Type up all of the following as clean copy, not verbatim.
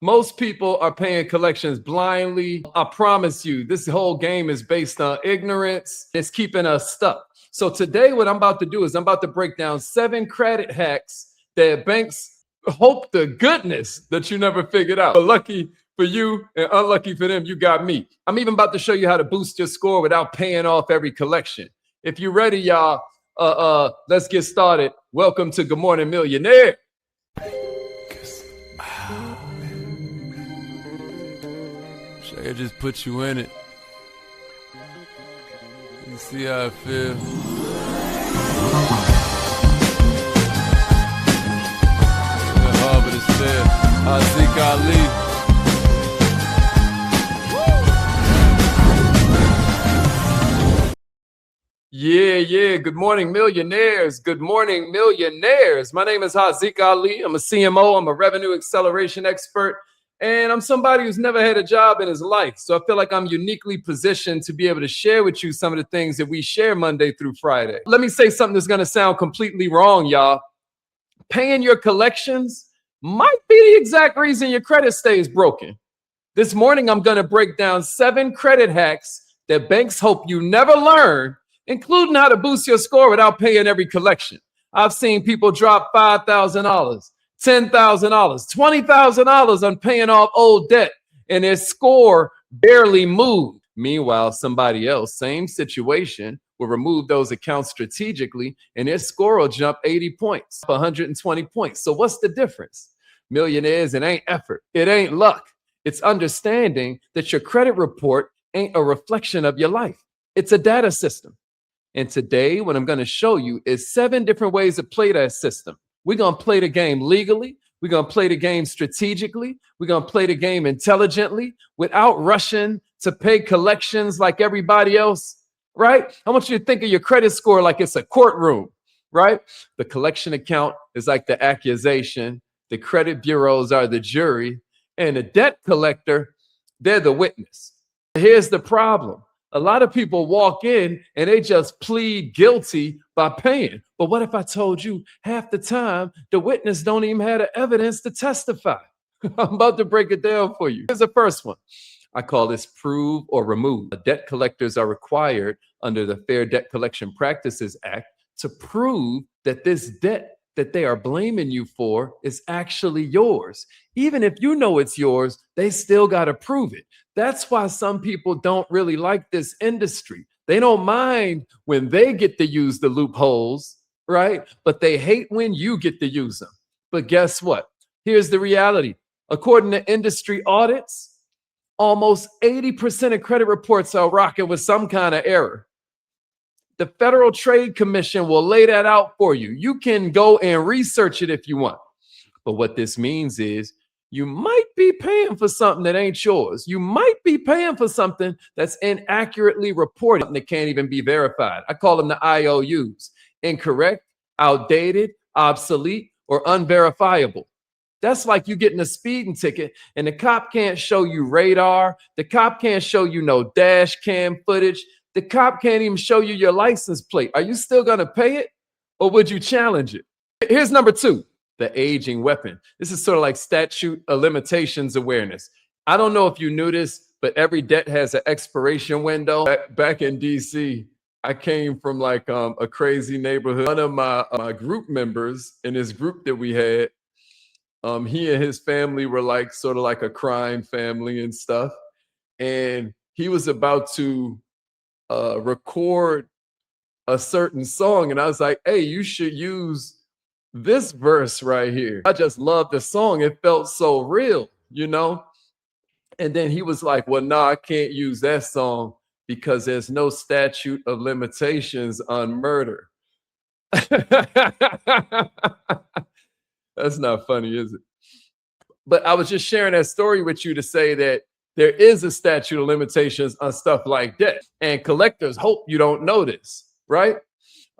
Most people are paying collections blindly. I promise you, this whole game is based on ignorance. It's keeping us stuck. So today, what I'm about to do is I'm about to break down 7 credit hacks that banks hope to goodness that you never figured out. But lucky for you and unlucky for them, you got me. I'm even about to show you how to boost your score without paying off every collection. If you're ready, y'all, let's get started. Welcome to Good Morning Millionaire. I just put you in it. You see how I feel. Harvard is fair. Haziq Ali. Yeah. Good morning, millionaires. Good morning, millionaires. My name is Haziq Ali. I'm a CMO. I'm a revenue acceleration expert. And I'm somebody who's never had a job in his life. So I feel like I'm uniquely positioned to be able to share with you some of the things that we share Monday through Friday. Let me say something that's going to sound completely wrong, y'all. Paying your collections might be the exact reason your credit stays broken. This morning, I'm going to break down 7 credit hacks that banks hope you never learn, including how to boost your score without paying every collection. I've seen people drop $5,000. $10,000, $20,000 on paying off old debt, and their score barely moved. Meanwhile, somebody else, same situation, will remove those accounts strategically, and their score will jump 80 points, 120 points. So what's the difference? Millionaires, it ain't effort. It ain't luck. It's understanding that your credit report ain't a reflection of your life. It's a data system. And today, what I'm going to show you is 7 different ways to play that system. We're going to play the game legally. We're going to play the game strategically. We're going to play the game intelligently without rushing to pay collections like everybody else, right? I want you to think of your credit score like it's a courtroom, right? The collection account is like the accusation. The credit bureaus are the jury. And the debt collector, they're the witness. Here's the problem. A lot of people walk in and they just plead guilty by paying. But what if I told you half the time the witness don't even have the evidence to testify? I'm about to break it down for you. Here's the first one. I call this prove or remove. Debt collectors are required under the Fair Debt Collection Practices Act to prove that this debt that they are blaming you for is actually yours. Even if you know it's yours, they still got to prove it. That's why some people don't really like this industry. They don't mind when they get to use the loopholes, right? But they hate when you get to use them. But guess what? Here's the reality. According to industry audits, almost 80% of credit reports are rocking with some kind of error. The Federal Trade Commission will lay that out for you. You can go and research it if you want. But what this means is you might be paying for something that ain't yours. You might be paying for something that's inaccurately reported that can't even be verified. I call them the IOUs: incorrect, outdated, obsolete, or unverifiable. That's like you getting a speeding ticket and the cop can't show you radar. The cop can't show you no dash cam footage. The cop can't even show you your license plate. Are you still going to pay it, or would you challenge it? Here's number 2, the aging weapon. This is sort of like statute of limitations awareness. I don't know if you knew this, but every debt has an expiration window. Back in DC, I came from like a crazy neighborhood. One of my group members in this group that we had, he and his family were like sort of like a crime family and stuff. And he was about to record a certain song, and I was like, hey, you should use this verse right here. I just loved the song. It felt so real, you know? And then he was like, well, no, I can't use that song because there's no statute of limitations on murder. That's not funny, is it? But I was just sharing that story with you to say that there is a statute of limitations on stuff like that. And collectors hope you don't know this, right?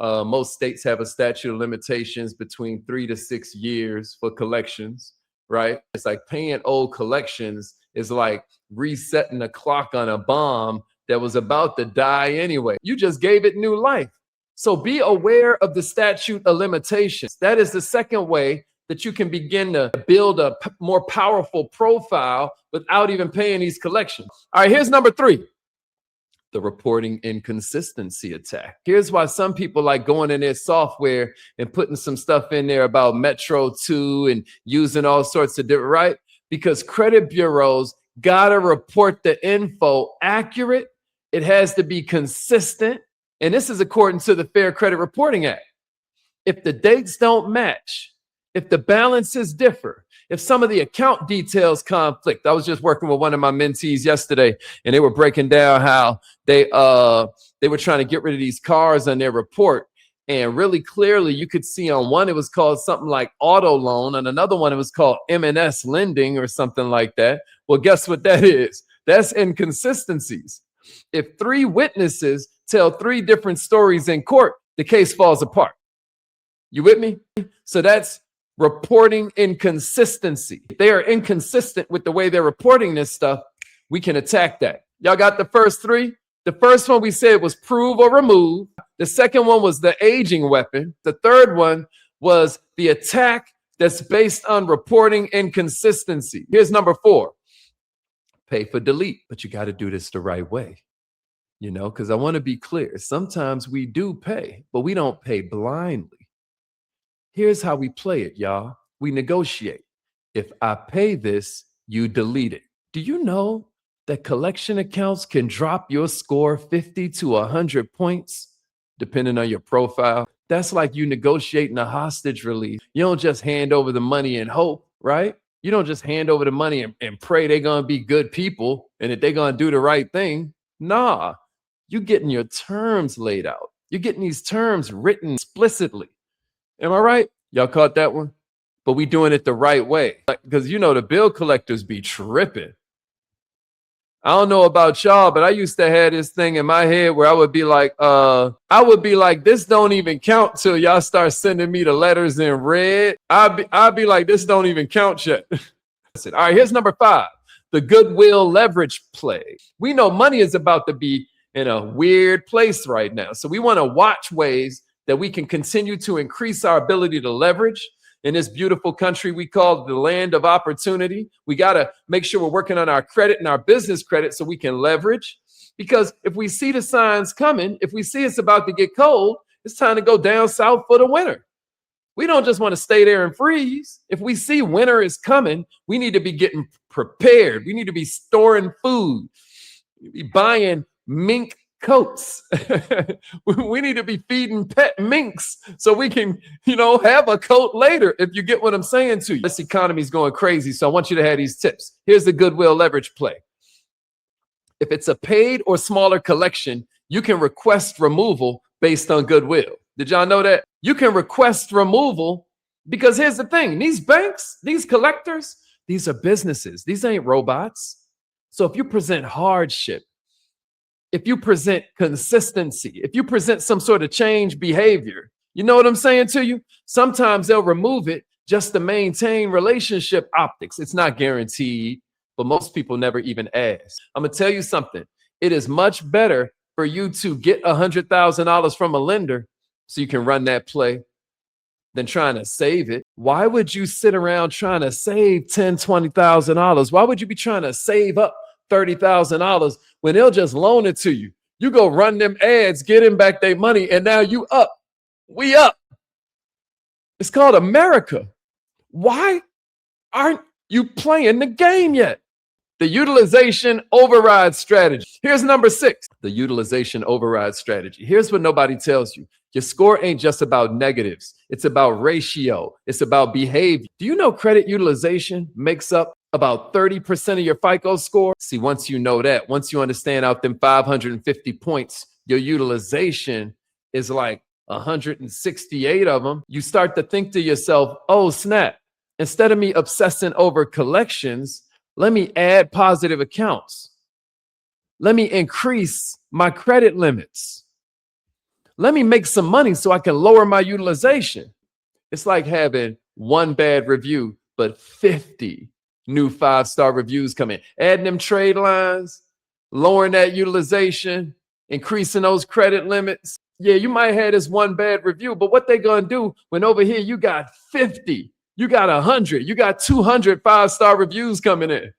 Most states have a statute of limitations between 3 to 6 years for collections, right? It's like paying old collections is like resetting a clock on a bomb that was about to die anyway. You just gave it new life. So be aware of the statute of limitations. That is the second way that you can begin to build a more powerful profile without even paying these collections. All right, here's number 3. The reporting inconsistency attack. Here's why some people like going in their software and putting some stuff in there about Metro 2 and using all sorts of different, right? Because credit bureaus gotta report the info accurate. It has to be consistent. And this is according to the Fair Credit Reporting Act. If the dates don't match, if the balances differ, if some of the account details conflict. I was just working with one of my mentees yesterday, and they were breaking down how they were trying to get rid of these cars on their report. And really clearly, you could see on one, it was called something like auto loan. On another one, it was called M&S lending or something like that. Well, guess what that is? That's inconsistencies. If 3 witnesses tell 3 different stories in court, the case falls apart. You with me? So that's reporting inconsistency. If they are inconsistent with the way they're reporting this stuff, we can attack that. Y'all got the first 3? The first one we said was prove or remove. The second one was the aging weapon. The third one was the attack that's based on reporting inconsistency. Here's number 4. Pay for delete, but you got to do this the right way. You know, because I want to be clear. Sometimes we do pay, but we don't pay blindly. Here's how we play it, y'all. We negotiate. If I pay this, you delete it. Do you know that collection accounts can drop your score 50 to 100 points, depending on your profile? That's like you negotiating a hostage release. You don't just hand over the money and hope, right? You don't just hand over the money and pray they're going to be good people and that they're going to do the right thing. Nah, you're getting your terms laid out. You're getting these terms written explicitly. Am I right? Y'all caught that one? But we doing it the right way. Because you know the bill collectors be tripping. I don't know about y'all, but I used to have this thing in my head where I would be like, this don't even count till y'all start sending me the letters in red. I'd be like, this don't even count yet. All right, here's number 5, the goodwill leverage play. We know money is about to be in a weird place right now. So we want to watch ways that we can continue to increase our ability to leverage in this beautiful country we call the land of opportunity. We got to make sure we're working on our credit and our business credit so we can leverage. Because if we see the signs coming, if we see it's about to get cold, it's time to go down south for the winter. We don't just want to stay there and freeze. If we see winter is coming, we need to be getting prepared. We need to be storing food, be buying mink coats. We need to be feeding pet minks so we can, have a coat later, if you get what I'm saying to you. This economy is going crazy, so I want you to have these tips. Here's the goodwill leverage play. If it's a paid or smaller collection, you can request removal based on goodwill. Did y'all know that? You can request removal because here's the thing. These banks, these collectors, these are businesses. These ain't robots. So if you present hardship, if you present consistency, if you present some sort of change behavior, you know what I'm saying to you? Sometimes they'll remove it just to maintain relationship optics. It's not guaranteed, but most people never even ask. I'm gonna tell you something. It is much better for you to get $100,000 from a lender so you can run that play than trying to save it. Why would you sit around trying to save $10,000, $20,000? Why would you be trying to save up $30,000 when they'll just loan it to you? You go run them ads, get them back their money, and now you up. We up. It's called America. Why aren't you playing the game yet? The utilization override strategy. Here's number 6, the utilization override strategy. Here's what nobody tells you. Your score ain't just about negatives. It's about ratio. It's about behavior. Do you know credit utilization makes up about 30% of your FICO score? See, once you know that, once you understand out them 550 points, your utilization is like 168 of them. You start to think to yourself, oh, snap. Instead of me obsessing over collections, let me add positive accounts. Let me increase my credit limits. Let me make some money so I can lower my utilization. It's like having one bad review, but 50 new 5-star reviews come in. Adding them trade lines, lowering that utilization, increasing those credit limits. Yeah, you might have this one bad review, but what they gonna do when over here you got 50 You got 100. You got 200 5-star reviews coming in.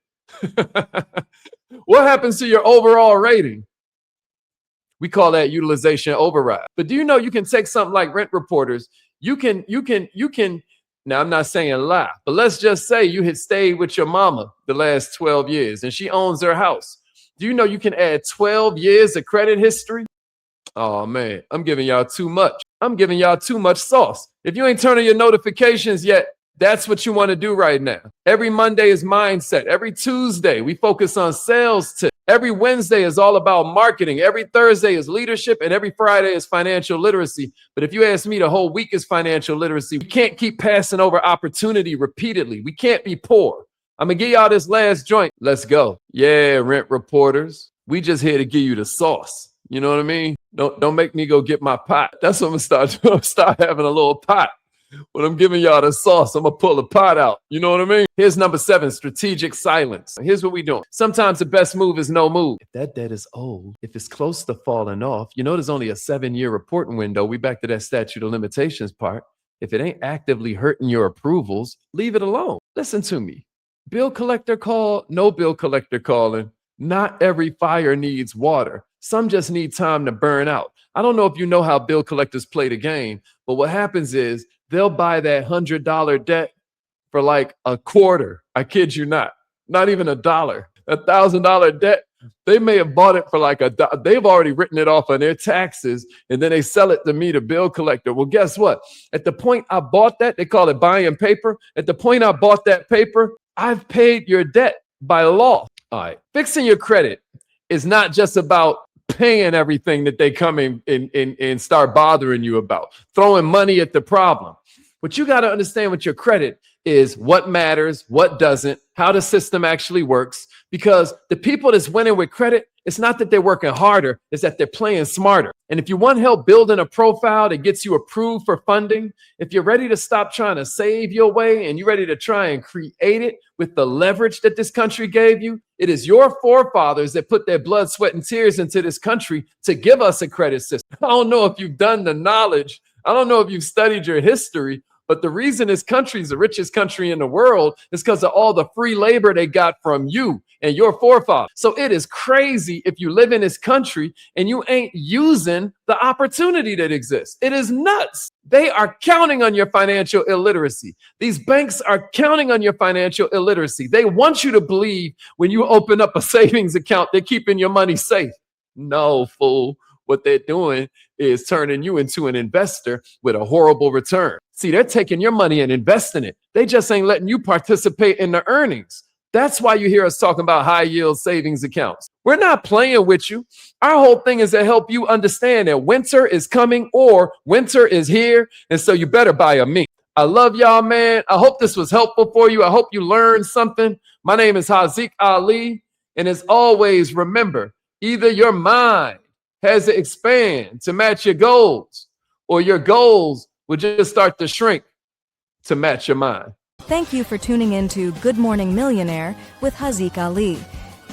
What happens to your overall rating? We call that utilization override. But do you know you can take something like Rent Reporters? You can. Now, I'm not saying lie, but let's just say you had stayed with your mama the last 12 years and she owns her house. Do you know you can add 12 years of credit history? Oh man, I'm giving y'all too much. I'm giving y'all too much sauce. If you ain't turning your notifications yet, that's what you want to do right now. Every Monday is mindset. Every Tuesday, we focus on sales tips. Every Wednesday is all about marketing. Every Thursday is leadership. And every Friday is financial literacy. But if you ask me, the whole week is financial literacy. We can't keep passing over opportunity repeatedly. We can't be poor. I'm going to give y'all this last joint. Let's go. Yeah, Rent Reporters. We just here to give you the sauce. You know what I mean? Don't make me go get my pot. That's what I'm going to start doing. Start having a little pot. When I'm giving y'all the sauce, I'm going to pull the pot out. You know what I mean? Here's number 7, strategic silence. Here's what we doing. Sometimes the best move is no move. If that debt is old, if it's close to falling off, you know there's only a 7-year reporting window. We back to that statute of limitations part. If it ain't actively hurting your approvals, leave it alone. Listen to me. Bill collector call, no bill collector calling. Not every fire needs water. Some just need time to burn out. I don't know if you know how bill collectors play the game, but what happens is they'll buy that $100 debt for like a quarter. I kid you not even $1. $1,000 debt, they may have bought it for like they've already written it off on their taxes, and then they sell it to me, the bill collector. Well, guess what? At the point I bought that, they call it buying paper. At the point I bought that paper, I've paid your debt by law. All right. Fixing your credit is not just about paying everything that they come in and start bothering you about, throwing money at the problem. What you got to understand with your credit is what matters, what doesn't, how the system actually works. Because the people that's winning with credit, it's not that they're working harder, it's that they're playing smarter. And if you want help building a profile that gets you approved for funding, if you're ready to stop trying to save your way and you're ready to try and create it with the leverage that this country gave you, it is your forefathers that put their blood, sweat, and tears into this country to give us a credit system. I don't know if you've done the knowledge. I don't know if you've studied your history, but the reason this country is the richest country in the world is because of all the free labor they got from you and your forefathers. So it is crazy if you live in this country and you ain't using the opportunity that exists. It is nuts. They are counting on your financial illiteracy. These banks are counting on your financial illiteracy. They want you to believe when you open up a savings account, they're keeping your money safe. No, fool. What they're doing is turning you into an investor with a horrible return. See, they're taking your money and investing it. They just ain't letting you participate in the earnings. That's why you hear us talking about high yield savings accounts. We're not playing with you. Our whole thing is to help you understand that winter is coming or winter is here. And so you better buy a mink. I love y'all, man. I hope this was helpful for you. I hope you learned something. My name is Haziq Ali. And as always, remember, either your mind has to expand to match your goals, or your goals will just start to shrink to match your mind. Thank you for tuning in to Good Morning Millionaire with Haziq Ali.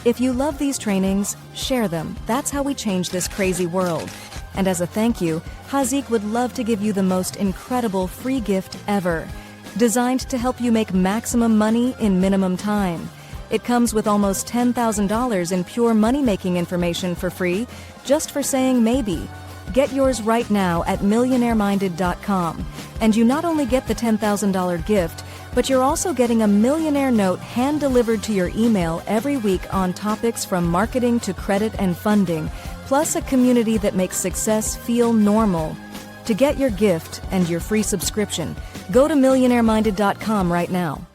If you love these trainings, share them. That's how we change this crazy world. And as a thank you, Haziq would love to give you the most incredible free gift ever, designed to help you make maximum money in minimum time. It comes with almost $10,000 in pure money-making information for free, just for saying maybe. Get yours right now at millionaireminded.com. And you not only get the $10,000 gift, but you're also getting a millionaire note hand-delivered to your email every week on topics from marketing to credit and funding, plus a community that makes success feel normal. To get your gift and your free subscription, go to millionaireminded.com right now.